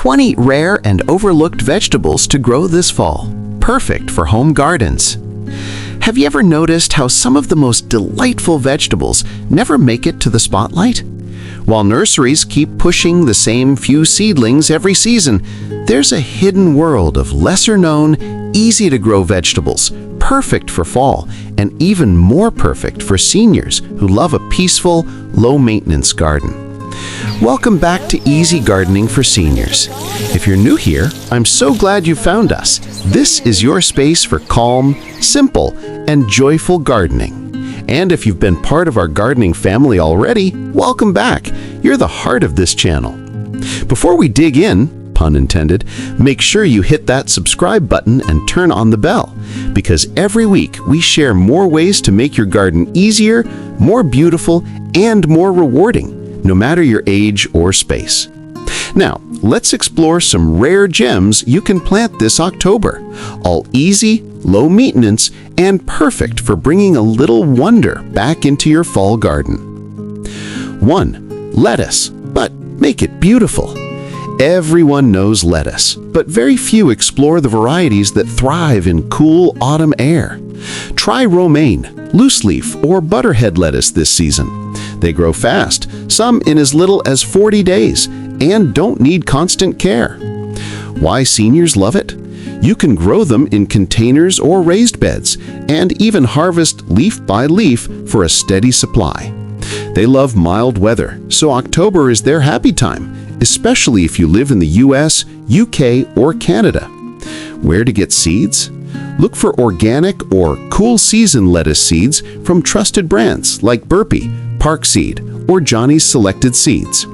20 rare and overlooked vegetables to grow this fall, perfect for home gardens. Have you ever noticed how some of the most delightful vegetables never make it to the spotlight? While nurseries keep pushing the same few seedlings every season, there's a hidden world of lesser-known, easy-to-grow vegetables, perfect for fall, and even more perfect for seniors who love a peaceful, low-maintenance garden. Welcome back to Easy Gardening for Seniors. If you're new here, I'm so glad you found us. This is your space for calm, simple, and joyful gardening. And if you've been part of our gardening family already, welcome back. You're the heart of this channel. Before we dig in, pun intended, make sure you hit that subscribe button and turn on the bell, because every week we share more ways to make your garden easier, more beautiful, and more rewarding, no matter your age or space. Now, let's explore some rare gems you can plant this October, all easy, low maintenance, and perfect for bringing a little wonder back into your fall garden. 1. Lettuce, but make it beautiful. Everyone knows lettuce, but very few explore the varieties that thrive in cool autumn air. Try romaine, looseleaf, or butterhead lettuce this season. They grow fast, some in as little as 40 days, and don't need constant care. Why seniors love it? You can grow them in containers or raised beds, and even harvest leaf by leaf for a steady supply. They love mild weather, so October is their happy time, especially if you live in the US, UK, or Canada. Where to get seeds? Look for organic or cool season lettuce seeds from trusted brands like Burpee, Park Seed, or Johnny's Selected Seeds.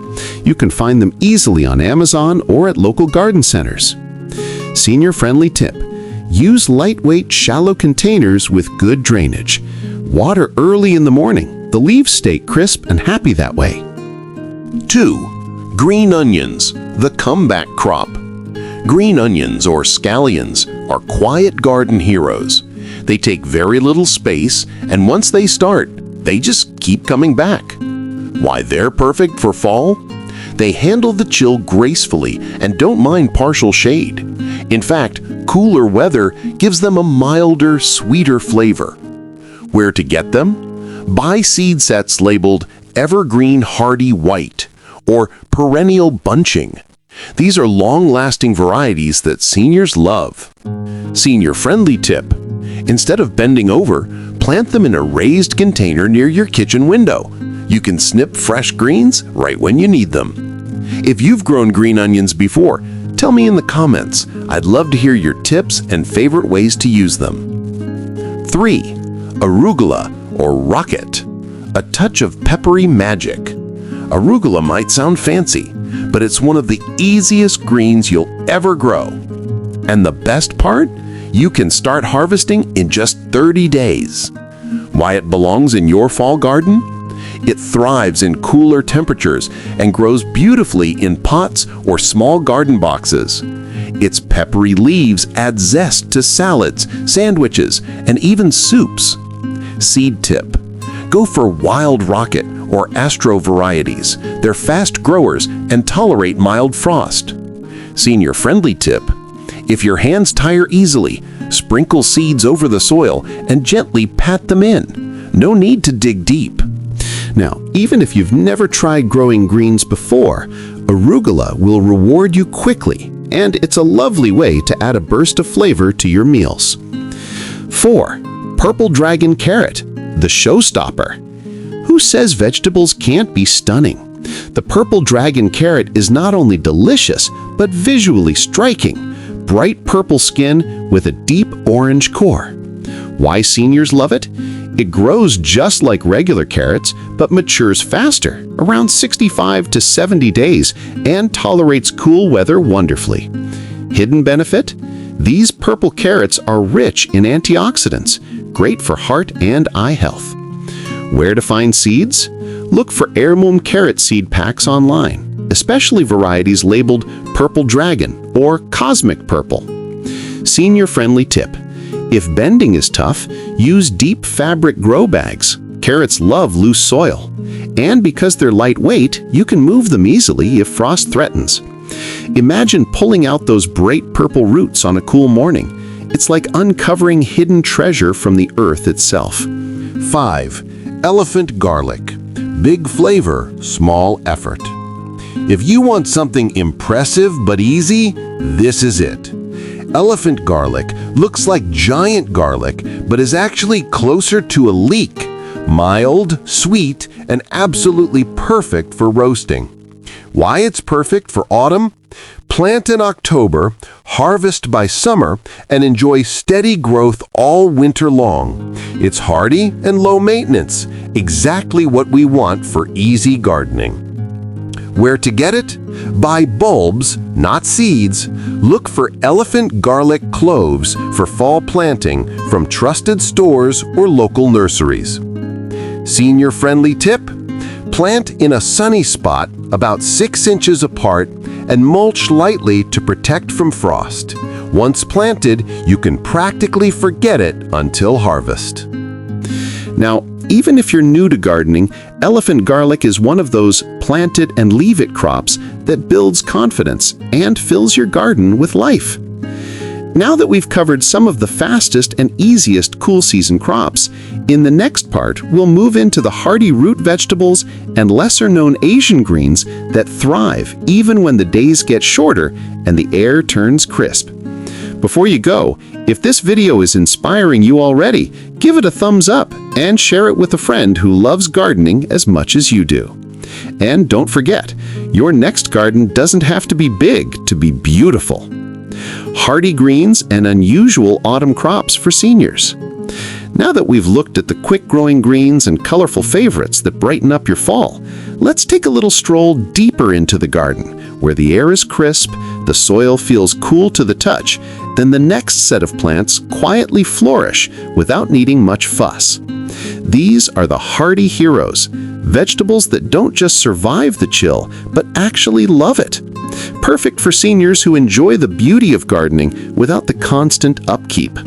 You can find them easily on Amazon or at local garden centers. Senior-friendly tip: use lightweight, shallow containers with good drainage. Water early in the morning. The leaves stay crisp and happy that way. 2. Green onions, the comeback crop. Green onions, or scallions, are quiet garden heroes. They take very little space, and once they start, they just keep coming back. Why they're perfect for fall? They handle the chill gracefully and don't mind partial shade. In fact, cooler weather gives them a milder, sweeter flavor. Where to get them? Buy seed sets labeled Evergreen Hardy White or Perennial Bunching. These are long-lasting varieties that seniors love. Senior-friendly tip: instead of bending over, plant them in a raised container near your kitchen window. You can snip fresh greens right when you need them. If you've grown green onions before, tell me in the comments. I'd love to hear your tips and favorite ways to use them. 3. Arugula, or rocket. A touch of peppery magic. Arugula might sound fancy, but it's one of the easiest greens you'll ever grow. And the best part? You can start harvesting in just 30 days. Why it belongs in your fall garden? It thrives in cooler temperatures and grows beautifully in pots or small garden boxes. Its peppery leaves add zest to salads, sandwiches, and even soups. Seed tip: go for wild rocket or astro varieties. They're fast growers and tolerate mild frost. Senior-friendly tip: if your hands tire easily, sprinkle seeds over the soil and gently pat them in. No need to dig deep. Now, even if you've never tried growing greens before, arugula will reward you quickly, and it's a lovely way to add a burst of flavor to your meals. 4. Purple dragon carrot, the showstopper. Who says vegetables can't be stunning? The purple dragon carrot is not only delicious, but visually striking. Bright purple skin with a deep orange core. Why seniors love it? It grows just like regular carrots, but matures faster, around 65 to 70 days, and tolerates cool weather wonderfully. Hidden benefit? These purple carrots are rich in antioxidants, great for heart and eye health. Where to find seeds? Look for heirloom carrot seed packs online, especially varieties labeled Purple Dragon or Cosmic Purple. Senior-friendly tip: if bending is tough, use deep fabric grow bags. Carrots love loose soil. And because they're lightweight, you can move them easily if frost threatens. Imagine pulling out those bright purple roots on a cool morning. It's like uncovering hidden treasure from the earth itself. 5. Elephant garlic. Big flavor, small effort. If you want something impressive but easy, this is it. Elephant garlic looks like giant garlic, but is actually closer to a leek. Mild, sweet, and absolutely perfect for roasting. Why it's perfect for autumn? Plant in October, harvest by summer, and enjoy steady growth all winter long. It's hardy and low maintenance, exactly what we want for easy gardening. Where to get it? Buy bulbs, not seeds. Look for elephant garlic cloves for fall planting from trusted stores or local nurseries. Senior-friendly tip? Plant in a sunny spot about 6 inches apart and mulch lightly to protect from frost. Once planted, you can practically forget it until harvest. Now, even if you're new to gardening, elephant garlic is one of those plant it and leave it crops that builds confidence and fills your garden with life. Now that we've covered some of the fastest and easiest cool season crops, in the next part we'll move into the hardy root vegetables and lesser-known Asian greens that thrive even when the days get shorter and the air turns crisp. Before you go, if this video is inspiring you already, give it a thumbs up and share it with a friend who loves gardening as much as you do. And don't forget, your next garden doesn't have to be big to be beautiful. Hardy greens and unusual autumn crops for seniors. Now that we've looked at the quick-growing greens and colorful favorites that brighten up your fall, let's take a little stroll deeper into the garden, where the air is crisp, the soil feels cool to the touch, then the next set of plants quietly flourish without needing much fuss. These are the hardy heroes, vegetables that don't just survive the chill, but actually love it. Perfect for seniors who enjoy the beauty of gardening without the constant upkeep.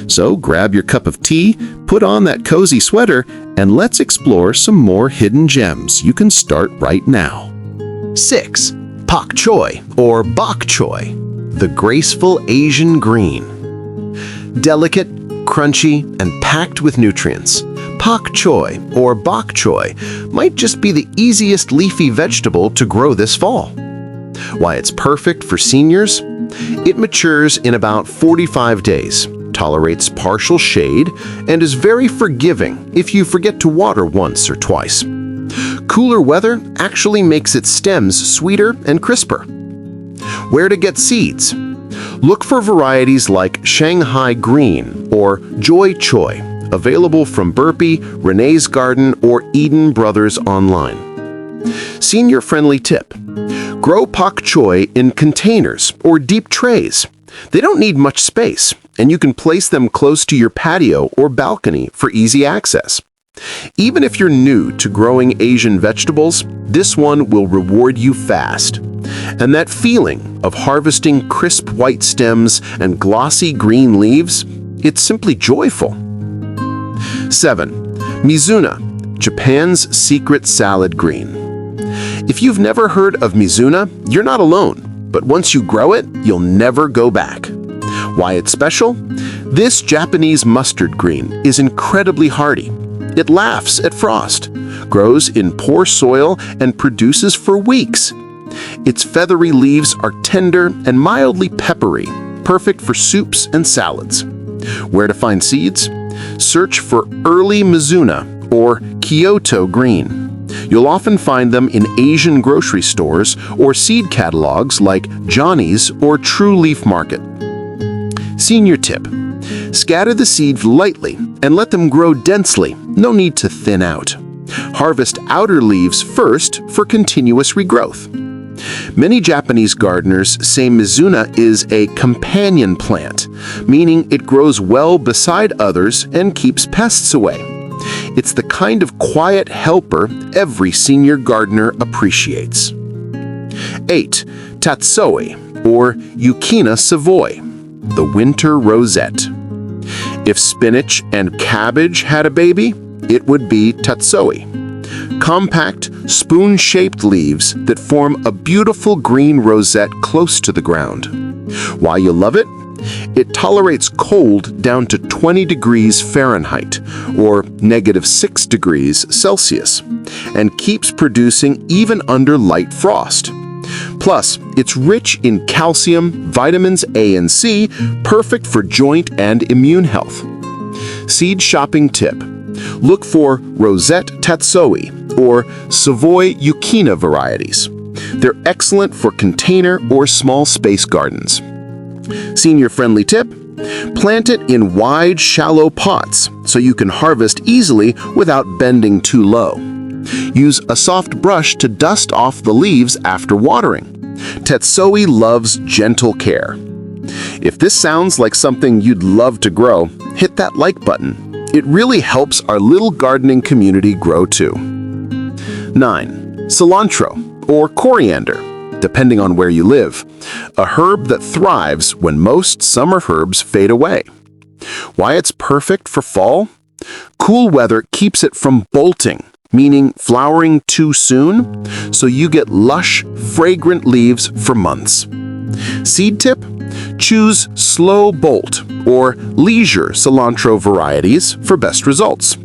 So grab your cup of tea, put on that cozy sweater, and let's explore some more hidden gems. You can start right now. 6. Pak Choi or Bok Choy, the graceful Asian green. Delicate, crunchy, and packed with nutrients, Pak Choi or Bok Choy might just be the easiest leafy vegetable to grow this fall. Why it's perfect for seniors? It matures in about 45 days, tolerates partial shade, and is very forgiving if you forget to water once or twice. Cooler weather actually makes its stems sweeter and crisper. Where to get seeds? Look for varieties like Shanghai Green or Joy Choi, available from Burpee, Renee's Garden, or Eden Brothers online. Senior-friendly tip: grow Pak Choi in containers or deep trays. They don't need much space, and you can place them close to your patio or balcony for easy access. Even if you're new to growing Asian vegetables, this one will reward you fast. And that feeling of harvesting crisp white stems and glossy green leaves, it's simply joyful. 7. Mizuna, Japan's secret salad green. If you've never heard of Mizuna, you're not alone, but once you grow it, you'll never go back. Why it's special? This Japanese mustard green is incredibly hardy. It laughs at frost, grows in poor soil, and produces for weeks. Its feathery leaves are tender and mildly peppery, perfect for soups and salads. Where to find seeds? Search for early Mizuna or Kyoto green. You'll often find them in Asian grocery stores or seed catalogs like Johnny's or True Leaf Market. Senior tip: scatter the seeds lightly and let them grow densely, no need to thin out. Harvest outer leaves first for continuous regrowth. Many Japanese gardeners say Mizuna is a companion plant, meaning it grows well beside others and keeps pests away. It's the kind of quiet helper every senior gardener appreciates. 8. Tatsoi, or Euchina Savoy, the winter rosette. If spinach and cabbage had a baby, it would be tatsoi. Compact, spoon-shaped leaves that form a beautiful green rosette close to the ground. Why you love it? It tolerates cold down to 20 degrees Fahrenheit, or -6 degrees Celsius, and keeps producing even under light frost. Plus, it's rich in calcium, vitamins A and C, perfect for joint and immune health. Seed shopping tip: look for Rosette Tatsoi or Savoy Yucchina varieties. They're excellent for container or small space gardens. Senior-friendly tip: plant it in wide, shallow pots so you can harvest easily without bending too low. Use a soft brush to dust off the leaves after watering. Tatsoi loves gentle care. If this sounds like something you'd love to grow, hit that like button. It really helps our little gardening community grow too. 9. Cilantro, or coriander, depending on where you live, a herb that thrives when most summer herbs fade away. Why it's perfect for fall? Cool weather keeps it from bolting, meaning flowering too soon, so you get lush, fragrant leaves for months. Seed tip: choose slow bolt or leisure cilantro varieties for best results.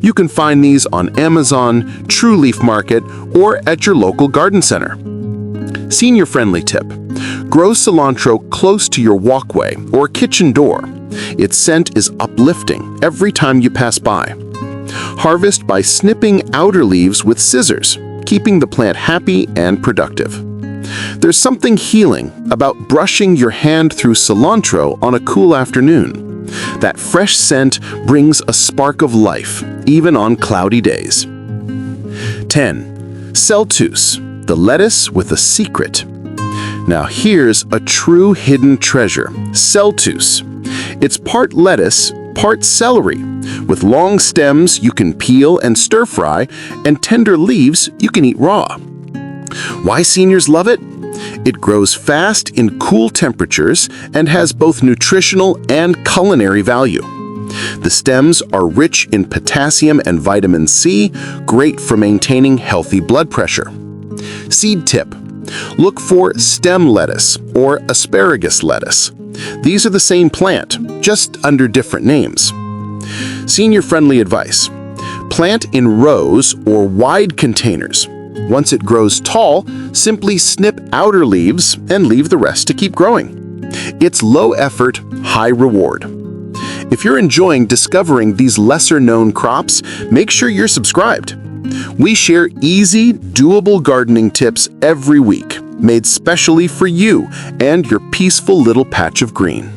You can find these on Amazon, True Leaf Market, or at your local garden center. Senior-friendly tip: grow cilantro close to your walkway or kitchen door. Its scent is uplifting every time you pass by. Harvest by snipping outer leaves with scissors, keeping the plant happy and productive. There's something healing about brushing your hand through cilantro on a cool afternoon. That fresh scent brings a spark of life, even on cloudy days. 10. Celtuce, the lettuce with a secret. Now here's a true hidden treasure: Celtuce. It's part lettuce, part celery, with long stems you can peel and stir-fry, and tender leaves you can eat raw. Why seniors love it? It grows fast in cool temperatures and has both nutritional and culinary value. The stems are rich in potassium and vitamin C, great for maintaining healthy blood pressure. Seed tip: look for stem lettuce or asparagus lettuce. These are the same plant, just under different names. Senior-friendly advice: plant in rows or wide containers. Once it grows tall, simply snip outer leaves and leave the rest to keep growing. It's low effort, high reward. If you're enjoying discovering these lesser-known crops, make sure you're subscribed. We share easy, doable gardening tips every week, made specially for you and your peaceful little patch of green.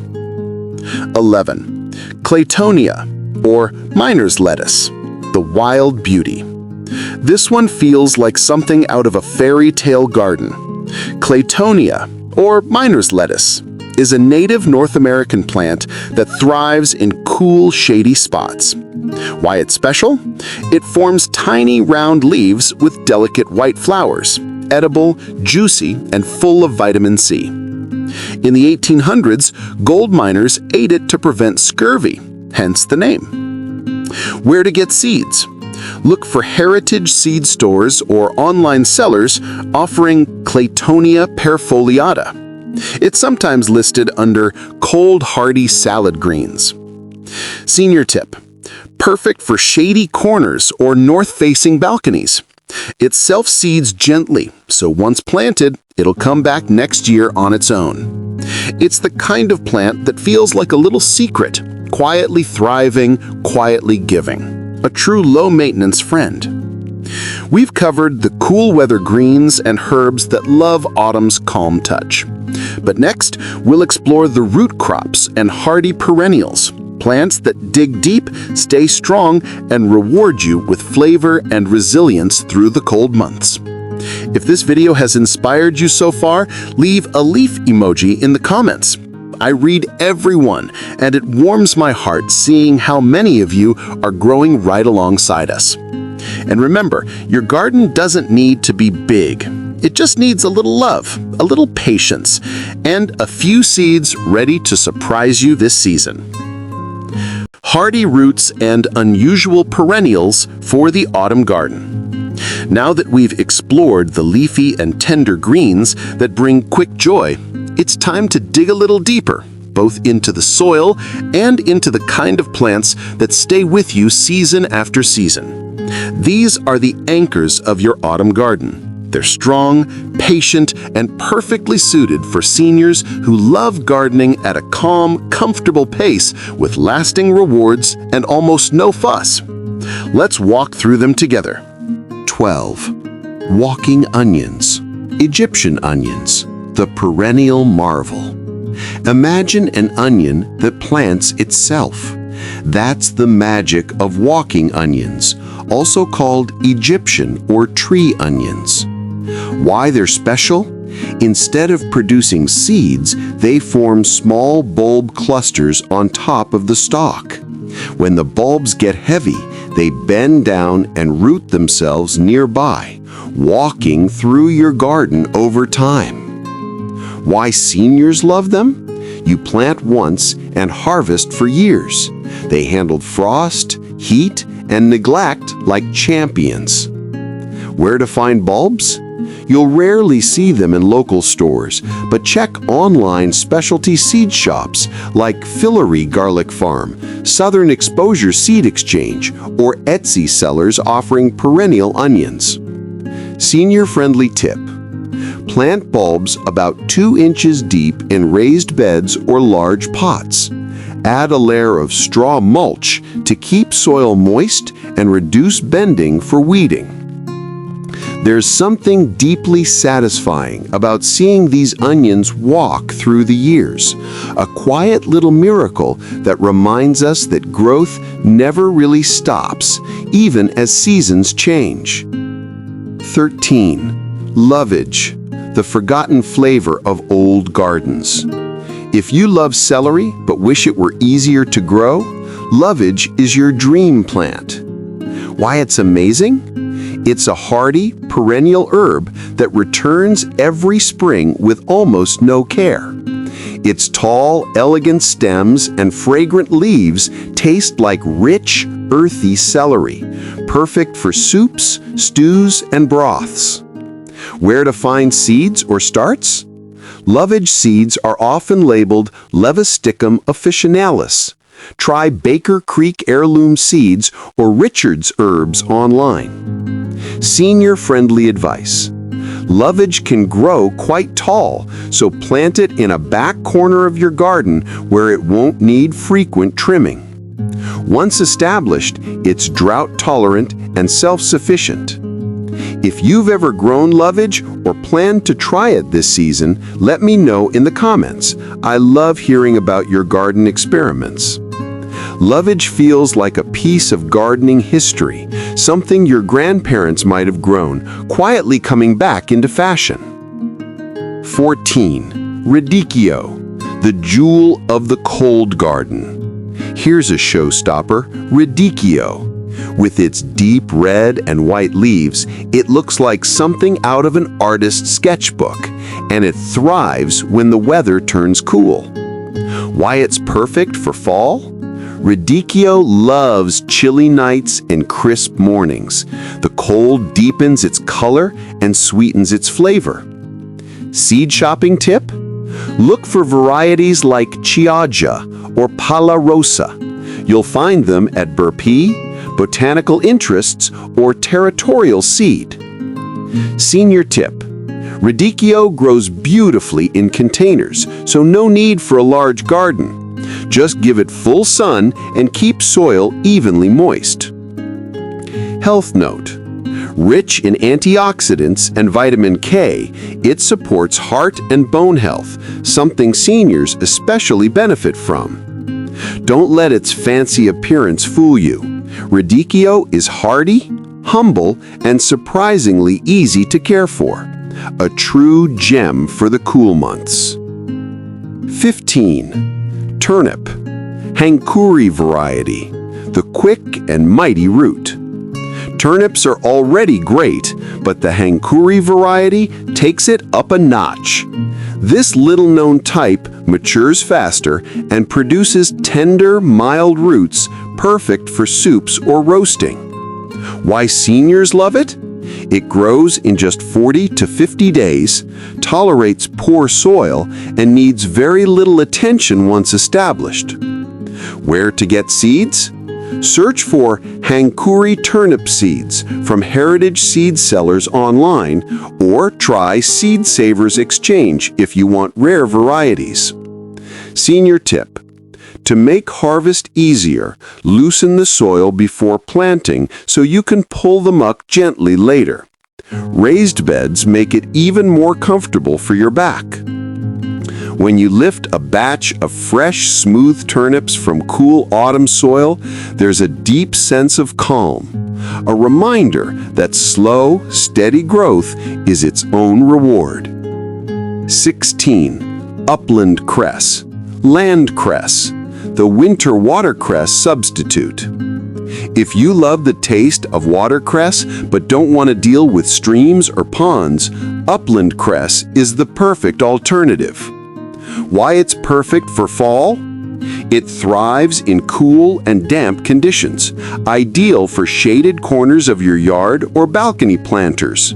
11. Claytonia, or miner's lettuce, the wild beauty. This one feels like something out of a fairy tale garden. Claytonia, or miner's lettuce, is a native North American plant that thrives in cool, shady spots. Why it's special? It forms tiny, round leaves with delicate white flowers, edible, juicy, and full of vitamin C. In the 1800s, gold miners ate it to prevent scurvy, hence the name. Where to get seeds? Look for heritage seed stores or online sellers offering Claytonia perfoliata. It's sometimes listed under cold hardy salad greens. Senior tip: perfect for shady corners or north-facing balconies. It self-seeds gently, so once planted, it'll come back next year on its own. It's the kind of plant that feels like a little secret, quietly thriving, quietly giving. A true low-maintenance friend. We've covered the cool weather greens and herbs that love autumn's calm touch. But next, we'll explore the root crops and hardy perennials, plants that dig deep, stay strong, and reward you with flavor and resilience through the cold months. If this video has inspired you so far, leave a leaf emoji in the comments. I read every one, and it warms my heart seeing how many of you are growing right alongside us. And remember, your garden doesn't need to be big. It just needs a little love, a little patience, and a few seeds ready to surprise you this season. Hardy roots and unusual perennials for the autumn garden. Now that we've explored the leafy and tender greens that bring quick joy, it's time to dig a little deeper, both into the soil and into the kind of plants that stay with you season after season. These are the anchors of your autumn garden. They're strong, patient, and perfectly suited for seniors who love gardening at a calm, comfortable pace with lasting rewards and almost no fuss. Let's walk through them together. 12. Walking onions. Egyptian onions, the perennial marvel. Imagine an onion that plants itself. That's the magic of walking onions, also called Egyptian or tree onions. Why they're special? Instead of producing seeds, they form small bulb clusters on top of the stalk. When the bulbs get heavy, they bend down and root themselves nearby, walking through your garden over time. Why seniors love them? You plant once and harvest for years. They handled frost, heat, and neglect like champions. Where to find bulbs? You'll rarely see them in local stores, but check online specialty seed shops like Fillory Garlic Farm, Southern Exposure Seed Exchange, or Etsy sellers offering perennial onions. Senior-friendly tip: plant bulbs about 2 inches deep in raised beds or large pots. Add a layer of straw mulch to keep soil moist and reduce bending for weeding. There's something deeply satisfying about seeing these onions walk through the years, a quiet little miracle that reminds us that growth never really stops, even as seasons change. 13. Lovage, the forgotten flavor of old gardens. If you love celery but wish it were easier to grow, Lovage is your dream plant. Why it's amazing? It's a hardy, perennial herb that returns every spring with almost no care. Its tall, elegant stems and fragrant leaves taste like rich, earthy celery, perfect for soups, stews, and broths. Where to find seeds or starts? Lovage seeds are often labeled Levisticum officinalis. Try Baker Creek Heirloom Seeds or Richard's Herbs online. Senior-friendly advice: Lovage can grow quite tall, so plant it in a back corner of your garden where it won't need frequent trimming. Once established, it's drought-tolerant and self-sufficient. If you've ever grown Lovage or plan to try it this season, let me know in the comments. I love hearing about your garden experiments. Lovage feels like a piece of gardening history, something your grandparents might have grown, quietly coming back into fashion. 14. Radicchio, the jewel of the cold garden. Here's a showstopper, Radicchio. With its deep red and white leaves, it looks like something out of an artist's sketchbook, and it thrives when the weather turns cool. Why it's perfect for fall? Radicchio loves chilly nights and crisp mornings. The cold deepens its color and sweetens its flavor. Seed shopping tip? Look for varieties like Chioggia or Pala Rosa. You'll find them at Burpee, Botanical Interests, or Territorial Seed. Senior tip: Radicchio grows beautifully in containers, so no need for a large garden. Just give it full sun and keep soil evenly moist. Health note: rich in antioxidants and vitamin K, it supports heart and bone health, something seniors especially benefit from. Don't let its fancy appearance fool you. Radicchio is hardy, humble, and surprisingly easy to care for. A true gem for the cool months. 15. Turnip, Hankuri variety, the quick and mighty root. Turnips are already great, but the Hankuri variety takes it up a notch. This little-known type matures faster and produces tender, mild roots perfect for soups or roasting. Why seniors love it? It grows in just 40 to 50 days, tolerates poor soil, and needs very little attention once established. Where to get seeds? Search for Hankuri turnip seeds from heritage seed sellers online, or try Seed Savers Exchange if you want rare varieties. Senior tip: to make harvest easier, loosen the soil before planting so you can pull them up gently later. Raised beds make it even more comfortable for your back. When you lift a batch of fresh, smooth turnips from cool autumn soil, there's a deep sense of calm, a reminder that slow, steady growth is its own reward. 16. Upland cress, land cress, the winter watercress substitute. If you love the taste of watercress but don't want to deal with streams or ponds, upland cress is the perfect alternative. Why it's perfect for fall? It thrives in cool and damp conditions, ideal for shaded corners of your yard or balcony planters.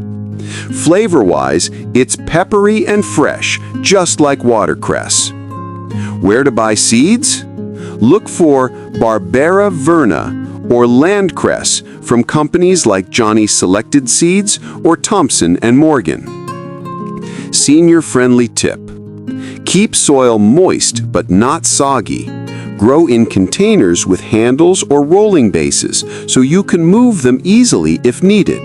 Flavor-wise, it's peppery and fresh, just like watercress. Where to buy seeds? Look for Barbera verna or landcress from companies like Johnny Selected Seeds or Thompson & Morgan. Senior-friendly tip: keep soil moist but not soggy. Grow in containers with handles or rolling bases so you can move them easily if needed.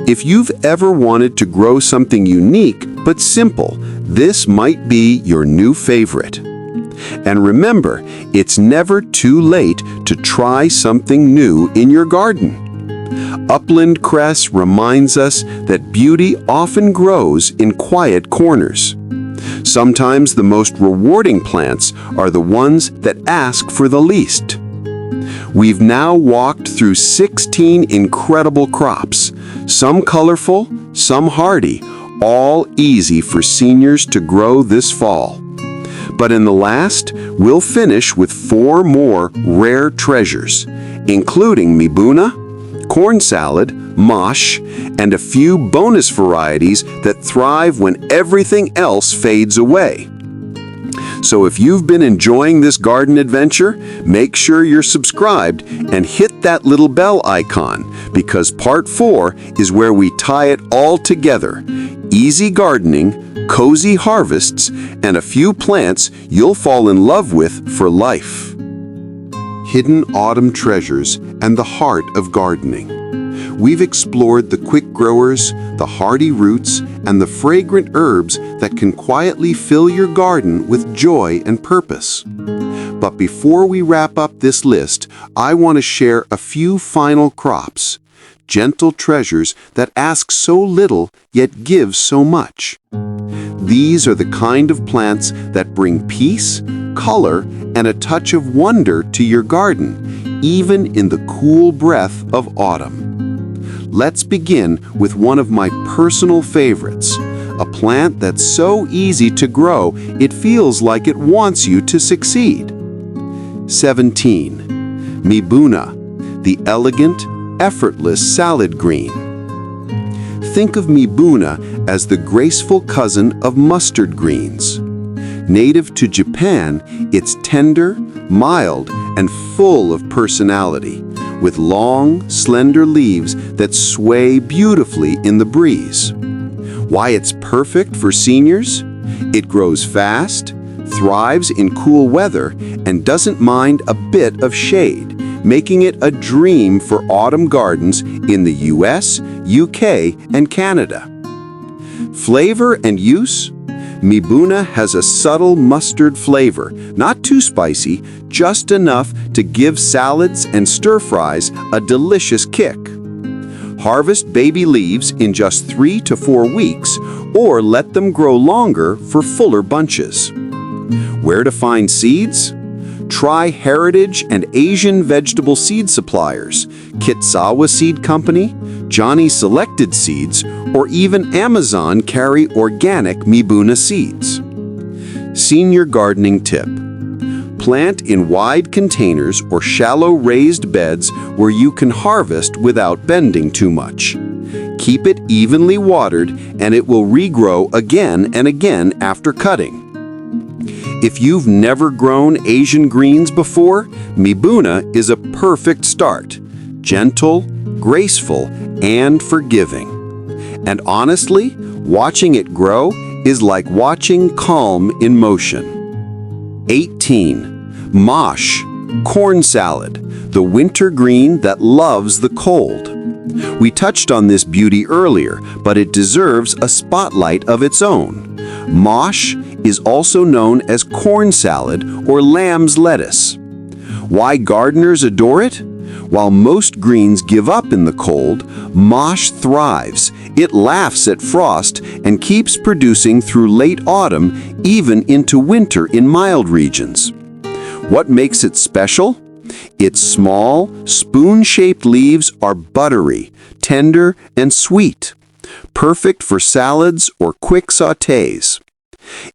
If you've ever wanted to grow something unique but simple, this might be your new favorite. And remember, it's never too late to try something new in your garden. Upland cress reminds us that beauty often grows in quiet corners. Sometimes the most rewarding plants are the ones that ask for the least. We've now walked through 16 incredible crops, some colorful, some hardy, all easy for seniors to grow this fall. But in the last, we'll finish with 4 more rare treasures, including Mibuna, corn salad, Mâche, and a few bonus varieties that thrive when everything else fades away. So if you've been enjoying this garden adventure, make sure you're subscribed and hit that little bell icon, because part 4 is where we tie it all together. Easy gardening, cozy harvests, and a few plants you'll fall in love with for life. Hidden autumn treasures and the heart of gardening. We've explored the quick growers, the hardy roots, and the fragrant herbs that can quietly fill your garden with joy and purpose. But before we wrap up this list, I want to share a few final crops, gentle treasures that ask so little yet give so much. These are the kind of plants that bring peace, color, and a touch of wonder to your garden, even in the cool breath of autumn. Let's begin with one of my personal favorites, a plant that's so easy to grow it feels like it wants you to succeed. 17. Mibuna, the elegant, effortless salad green. Think of Mibuna as the graceful cousin of mustard greens. Native to Japan, it's tender, mild, and full of personality, with long, slender leaves that sway beautifully in the breeze. Why it's perfect for seniors? It grows fast, thrives in cool weather, and doesn't mind a bit of shade, making it a dream for autumn gardens in the US, UK, and Canada. Flavor and use? Mibuna has a subtle mustard flavor, not too spicy, just enough to give salads and stir-fries a delicious kick. Harvest baby leaves in just 3 to 4 weeks, or let them grow longer for fuller bunches. Where to find seeds? Try heritage and Asian vegetable seed suppliers, Kitsawa Seed Company, Johnny Selected Seeds, or even Amazon carry organic Mibuna seeds. Senior gardening tip: plant in wide containers or shallow raised beds where you can harvest without bending too much. Keep it evenly watered and it will regrow again and again after cutting. If you've never grown Asian greens before, Mibuna is a perfect start. Gentle, graceful, and forgiving. And honestly, watching it grow is like watching calm in motion. 18. Mâche, corn salad, the winter green that loves the cold. We touched on this beauty earlier, but it deserves a spotlight of its own. Mâche is also known as corn salad or lamb's lettuce. Why gardeners adore it? While most greens give up in the cold, mâche thrives. It laughs at frost and keeps producing through late autumn, even into winter in mild regions. What makes it special? Its small, spoon-shaped leaves are buttery, tender, and sweet, perfect for salads or quick sautés.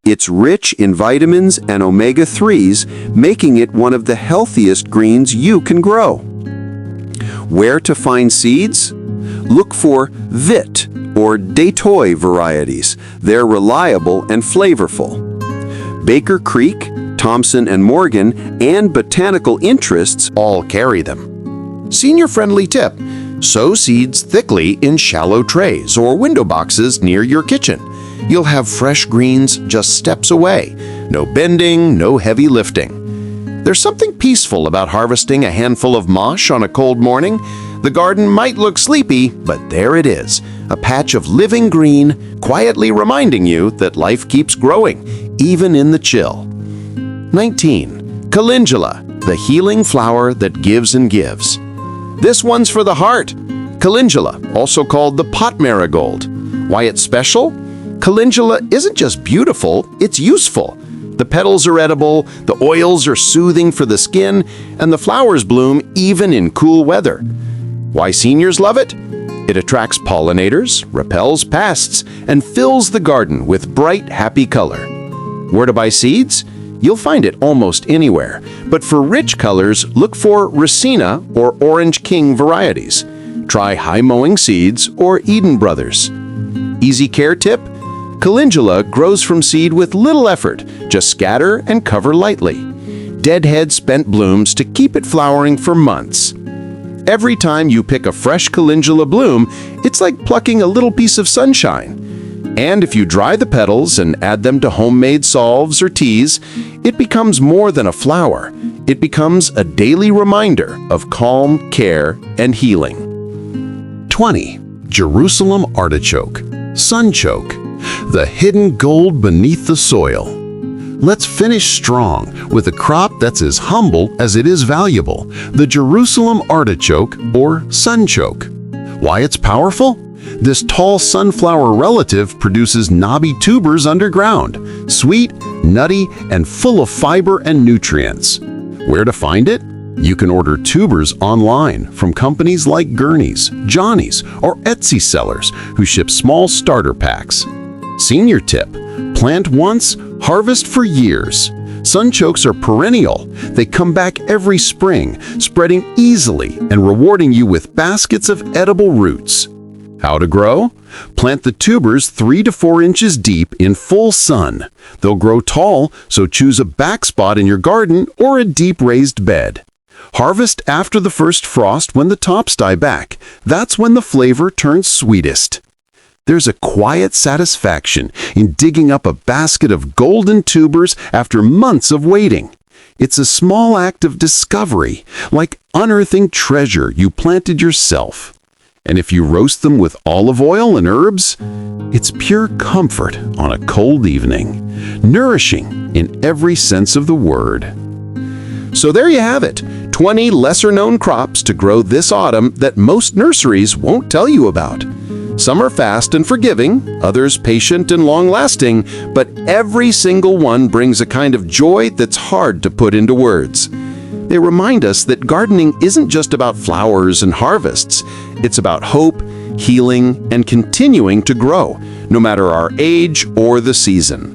It's rich in vitamins and omega-3s, making it one of the healthiest greens you can grow. Where to find seeds? Look for Vit or Choi varieties. They're reliable and flavorful. Baker Creek, Thompson & Morgan, and Botanical Interests all carry them. Senior-friendly tip: sow seeds thickly in shallow trays or window boxes near your kitchen. You'll have fresh greens just steps away. No bending, no heavy lifting. There's something peaceful about harvesting a handful of mâche on a cold morning. The garden might look sleepy, but there it is, a patch of living green, quietly reminding you that life keeps growing, even in the chill. 19. Calendula, the healing flower that gives and gives. This one's for the heart. Calendula, also called the pot marigold. Why it's special? Calendula isn't just beautiful, it's useful. The petals are edible, the oils are soothing for the skin, and the flowers bloom even in cool weather. Why seniors love it? It attracts pollinators, repels pests, and fills the garden with bright, happy color. Where to buy seeds? You'll find it almost anywhere, but for rich colors, look for Racina or Orange King varieties. Try High Mowing Seeds or Eden Brothers. Easy care tip: calendula grows from seed with little effort. Just scatter and cover lightly. Deadhead spent blooms to keep it flowering for months. Every time you pick a fresh calendula bloom, it's like plucking a little piece of sunshine. And if you dry the petals and add them to homemade salves or teas, it becomes more than a flower. It becomes a daily reminder of calm, care, and healing. 20. Jerusalem artichoke, sunchoke, the hidden gold beneath the soil. Let's finish strong with a crop that's as humble as it is valuable, the Jerusalem artichoke or sunchoke. Why it's powerful? This tall sunflower relative produces knobby tubers underground, sweet, nutty, and full of fiber and nutrients. Where to find it? You can order tubers online from companies like Gurney's, Johnny's, or Etsy sellers who ship small starter packs. Senior tip: plant once, harvest for years. Sunchokes are perennial. They come back every spring, spreading easily and rewarding you with baskets of edible roots. How to grow? Plant the tubers 3 to 4 inches deep in full sun. They'll grow tall, so choose a back spot in your garden or a deep raised bed. Harvest after the first frost when the tops die back. That's when the flavor turns sweetest. There's a quiet satisfaction in digging up a basket of golden tubers after months of waiting. It's a small act of discovery, like unearthing treasure you planted yourself. And if you roast them with olive oil and herbs, it's pure comfort on a cold evening, nourishing in every sense of the word. So there you have it, 20 lesser-known crops to grow this autumn that most nurseries won't tell you about. Some are fast and forgiving, others patient and long-lasting, but every single one brings a kind of joy that's hard to put into words. They remind us that gardening isn't just about flowers and harvests. It's about hope, healing, and continuing to grow, no matter our age or the season.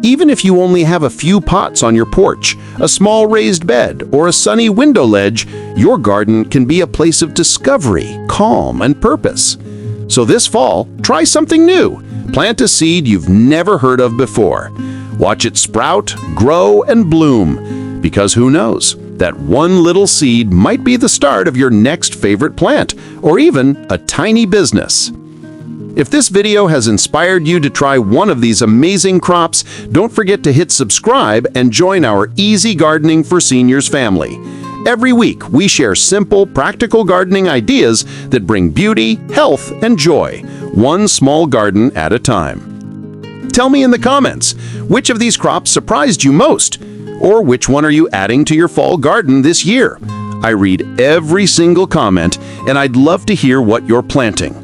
Even if you only have a few pots on your porch, a small raised bed, or a sunny window ledge, your garden can be a place of discovery, calm, and purpose. So this fall, try something new. Plant a seed you've never heard of before. Watch it sprout, grow, and bloom. Because who knows, that one little seed might be the start of your next favorite plant, or even a tiny business. If this video has inspired you to try one of these amazing crops, don't forget to hit subscribe and join our Easy Gardening for Seniors family. Every week, we share simple, practical gardening ideas that bring beauty, health, and joy, one small garden at a time. Tell me in the comments, which of these crops surprised you most? Or which one are you adding to your fall garden this year? I read every single comment, and I'd love to hear what you're planting.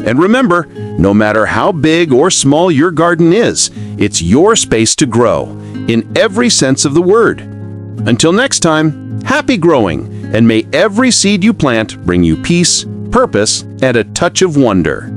And remember, no matter how big or small your garden is, it's your space to grow, in every sense of the word. Until next time, happy growing, and may every seed you plant bring you peace, purpose, and a touch of wonder.